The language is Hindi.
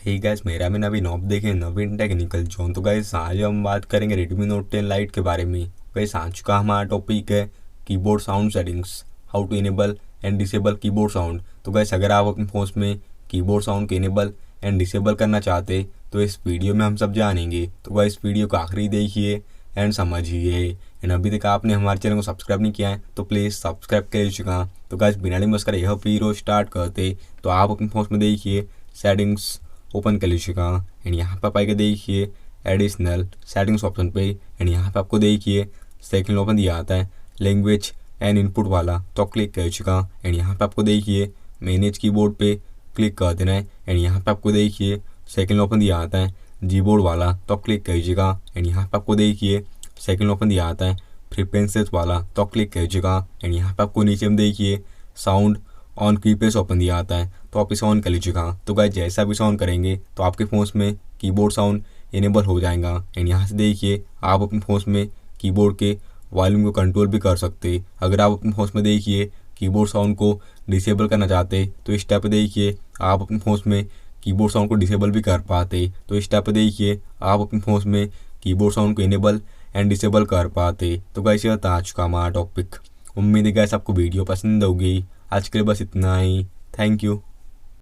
हे गाइस, मेरा में नवीन आप देखें नवीन टेक्निकल जोन। तो गाइस आज हम बात करेंगे Redmi Note 10 Lite के बारे में। गाइस आज का हमारा टॉपिक है keyboard sound settings, how to enable and disable keyboard sound. तो गाइस अगर आप अपने फोन में कीबोर्ड साउंड को इनेबल एंड डिसेबल करना चाहते तो इस वीडियो में हम सब जानेंगे। तो गाइस वीडियो को आखिरी देखिए एंड समझिए। एंड अभी तक आपने हमारे चैनल को सब्सक्राइब नहीं किया है तो प्लीज़ सब्सक्राइब कर लीजिएगा। तो गाइस बिना टाइम वेस्ट करे यह वीडियो स्टार्ट करते। तो आप अपने फोन में देखिए सेटिंग्स ओपन कर लीजिएगा एंड यहाँ पर पाएगा देखिए एडिशनल सेटिंग्स ऑप्शन पे। एंड यहाँ पे आपको देखिए सेकंड ऑप्शन दिया आता है लैंग्वेज एंड इनपुट वाला, तो क्लिक कर लीजिएगा। एंड यहाँ पे आपको देखिए मैनेज कीबोर्ड पे क्लिक कर देना है। एंड यहाँ पे आपको देखिए सेकंड ऑप्शन दिया आता है जीबोर्ड वाला, तो क्लिक कर लीजिएगा। एंड यहाँ पे आपको देखिए सेकंड ऑप्शन दिया आता है फ्रीक्वेंसीज वाला, तो क्लिक कर लीजिएगा। एंड यहाँ पे आपको नीचे में देखिए साउंड ऑन कीपैड ओपन दिया आता है, तो आप इसे ऑन कर लीजिएगा। तो गाइस जैसा भी इसे ऑन करेंगे तो आपके फ़ोन में कीबोर्ड साउंड इनेबल हो जाएगा। एंड यहाँ से देखिए आप अपने फ़ोन में कीबोर्ड के वॉल्यूम को कंट्रोल भी कर सकते। अगर आप अपने फ़ोन में देखिए कीबोर्ड साउंड को डिसेबल करना चाहते तो इस स्टेप पे देखिए आप अपने फ़ोन में कीबोर्ड साउंड को डिसेबल भी कर पाते। तो इस स्टेप पे देखिए आप अपने फ़ोन में कीबोर्ड साउंड को इनेबल एंड डिसेबल कर पाते। तो गाइस यह था आज का हमारा टॉपिक। उम्मीद है गाइस आपको वीडियो पसंद होगी। आज के लिए बस इतना ही। Thank you.